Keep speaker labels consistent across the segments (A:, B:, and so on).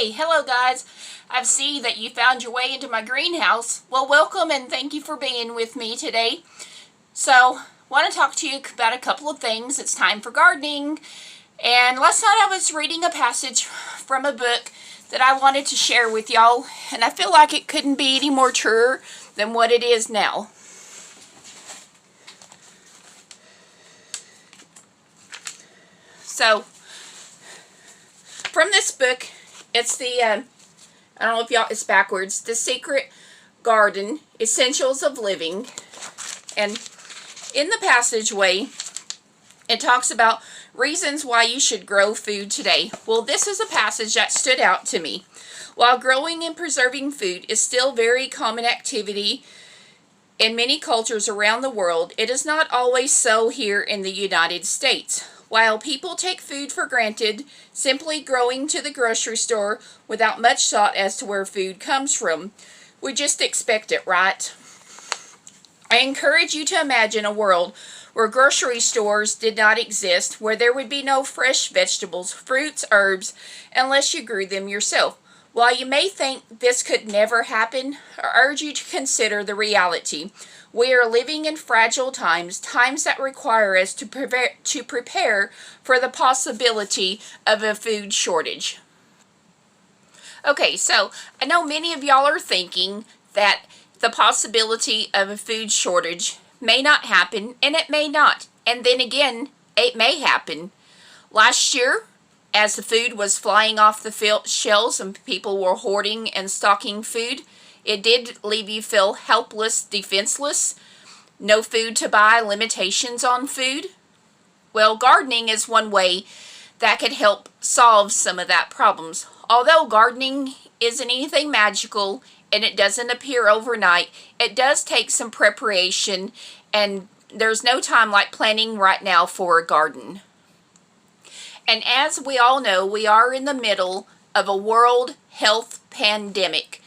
A: Hey, hello guys. I see that you found your way into my greenhouse. Well, welcome and thank you for being with me today. So, want to talk to you about a couple of things. It's time for gardening. And last night I was reading a passage from a book that I wanted to share with y'all, and I feel like it couldn't be any more true than what it is now. So, from this book, it's the, I don't know if y'all, it's backwards, The Secret Garden, Essentials of Living. And in the passageway, it talks about reasons why you should grow food today. Well, this is a passage that stood out to me. While growing and preserving food is still very common activity in many cultures around the world, it is not always so here in the United States. While people take food for granted, simply going to the grocery store without much thought as to where food comes from, we just expect it, right? I encourage you to imagine a world where grocery stores did not exist, where there would be no fresh vegetables, fruits, herbs, unless you grew them yourself. While you may think this could never happen, I urge you to consider the reality. We are living in fragile times, times that require us to prepare for the possibility of a food shortage. Okay, so I know many of y'all are thinking that the possibility of a food shortage may not happen, and it may not. And then again, it may happen. Last year, as the food was flying off the shelves and people were hoarding and stocking food, it did leave you feel helpless, defenseless, no food to buy, limitations on food. Well, gardening is one way that could help solve some of that problems. Although gardening isn't anything magical and it doesn't appear overnight, it does take some preparation, and there's no time like planting right now for a garden. And as we all know, we are in the middle of a world health pandemic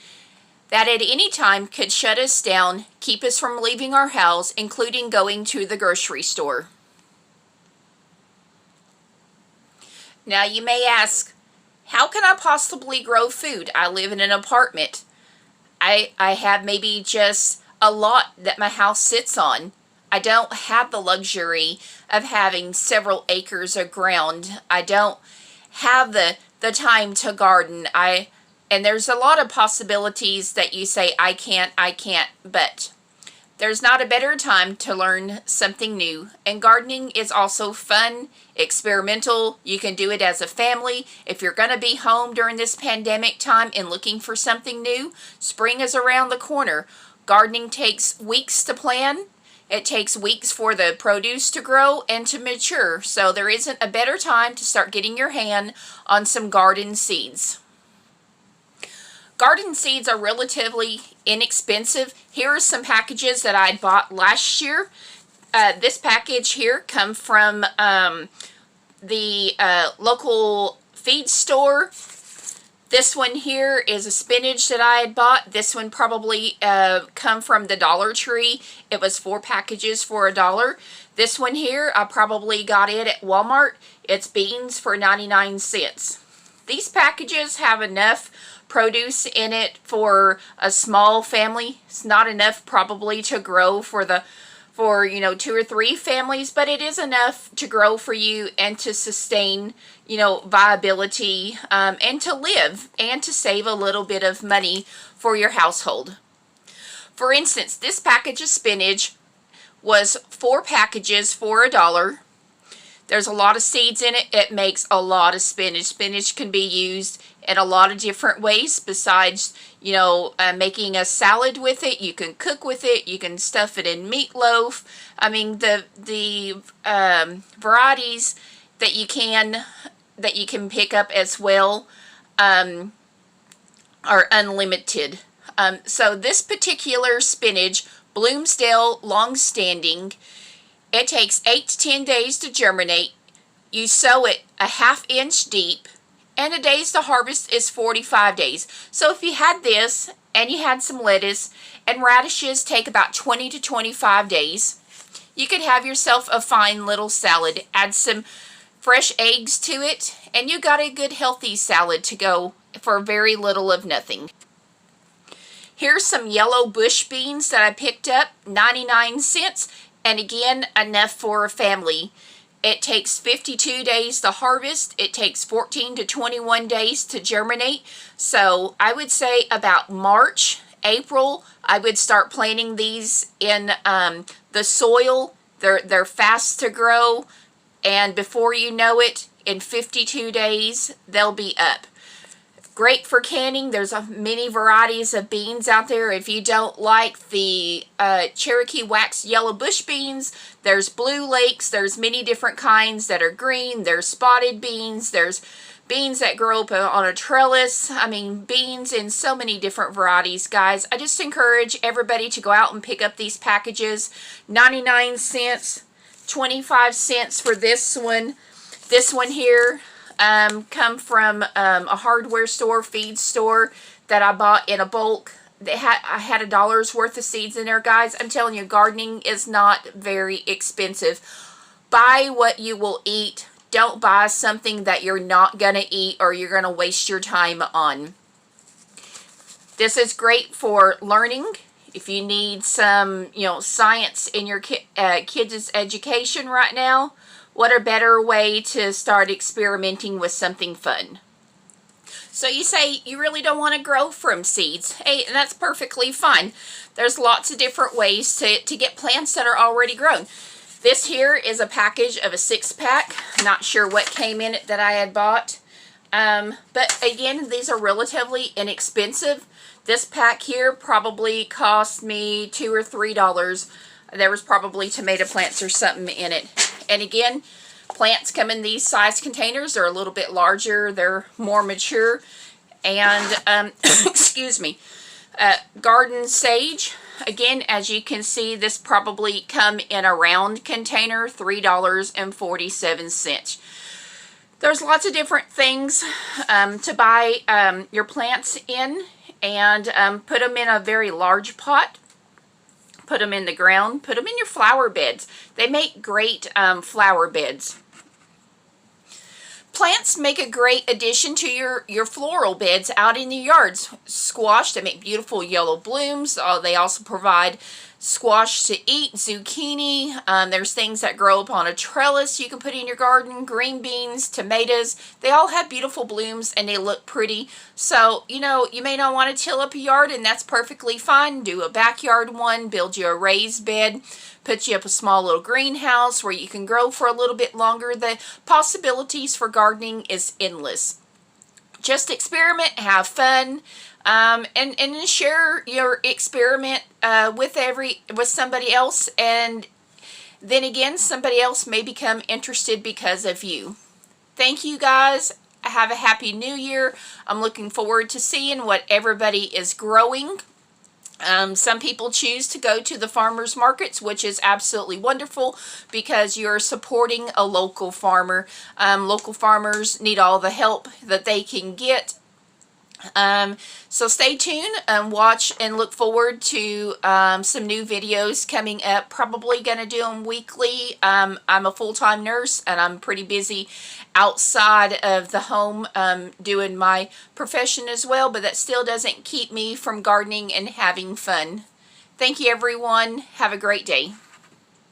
A: that at any time could shut us down, keep us from leaving our house, including going to the grocery store. Now you may ask, how can I possibly grow food? I live in an apartment. I have maybe just a lot that my house sits on. I don't have the luxury of having several acres of ground. I don't have the time to garden. And there's a lot of possibilities that you say, I can't, but there's not a better time to learn something new. And gardening is also fun, experimental. You can do it as a family. If you're going to be home during this pandemic time and looking for something new, spring is around the corner. Gardening takes weeks to plan. It takes weeks for the produce to grow and to mature. So there isn't a better time to start getting your hand on some garden seeds. Garden seeds are relatively inexpensive. Here are some packages that I bought last year. This package here comes from the local feed store. This one here is a spinach that I had bought. This one probably come from the Dollar Tree. It was 4 packages for $1. This one here, I probably got it at Walmart. It's beans for 99 cents. These packages have enough produce in it for a small family. It's not enough probably to grow for 2 or 3 families, but it is enough to grow for you and to sustain, viability, and to live and to save a little bit of money for your household. For instance, this package of spinach was 4 packages for $1. There's a lot of seeds in it. It makes a lot of spinach. Spinach can be used in a lot of different ways besides, making a salad with it. You can cook with it. You can stuff it in meatloaf. I mean, the varieties that you can pick up as well are unlimited. So this particular spinach, Bloomsdale Longstanding, it takes 8 to 10 days to germinate. You sow it a ½ inch deep, and the days to harvest is 45 days. So if you had this, and you had some lettuce, and radishes take about 20 to 25 days, you could have yourself a fine little salad. Add some fresh eggs to it, and you got a good healthy salad to go for very little of nothing. Here's some yellow bush beans that I picked up, 99 cents, and again, enough for a family. It takes 52 days to harvest. It takes 14 to 21 days to germinate. So I would say about March, April, I would start planting these in the soil. They're fast to grow, and before you know it, in 52 days, they'll be up. Great for canning. There's many varieties of beans out there. If you don't like the Cherokee wax yellow bush beans, there's Blue Lakes. There's many different kinds that are green. There's spotted beans. There's beans that grow up on a trellis. I mean, beans in so many different varieties, guys. I just encourage everybody to go out and pick up these packages. 99 cents, 25 cents for this one. This one here come from a hardware store, feed store that I bought in a bulk. I had $1 worth of seeds in there, guys. I'm telling you, gardening is not very expensive. Buy what you will eat. Don't buy something that you're not going to eat or you're going to waste your time on. This is great for learning. If you need some, science in your kids' education right now, what a better way to start experimenting with something fun. So you say you really don't want to grow from seeds. Hey, and that's perfectly fine. There's lots of different ways to get plants that are already grown. This here is a package of a 6-pack. Not sure what came in it that I had bought. But again, these are relatively inexpensive. This pack here probably cost me $2 or $3. There was probably tomato plants or something in it. And again, plants come in these size containers. They're a little bit larger. They're more mature. And, excuse me, garden sage. Again, as you can see, this probably come in a round container, $3.47. There's lots of different things to buy your plants in, and put them in a very large pot. Put them in the ground. Put them in your flower beds. They make great flower beds. Plants make a great addition to your floral beds out in the yards. Squash, they make beautiful yellow blooms. They also provide squash to eat, zucchini. There's things that grow up on a trellis you can put in your garden. Green beans, tomatoes. They all have beautiful blooms and they look pretty. So, you may not want to till up a yard, and that's perfectly fine. Do a backyard one. Build you a raised bed. Put you up a small little greenhouse where you can grow for a little bit longer. The possibilities for gardening is endless. Just experiment, have fun, and share your experiment with somebody else, and then again, somebody else may become interested because of you. Thank you, guys. Have a happy new year. I'm looking forward to seeing what everybody is growing. Some people choose to go to the farmers markets, which is absolutely wonderful because you're supporting a local farmer. Local farmers need all the help that they can get. So stay tuned and watch and look forward to some new videos coming up. Probably going to do them weekly. I'm a full-time nurse and I'm pretty busy outside of the home doing my profession as well, but that still doesn't keep me from gardening and having fun. Thank you, everyone. Have a great day.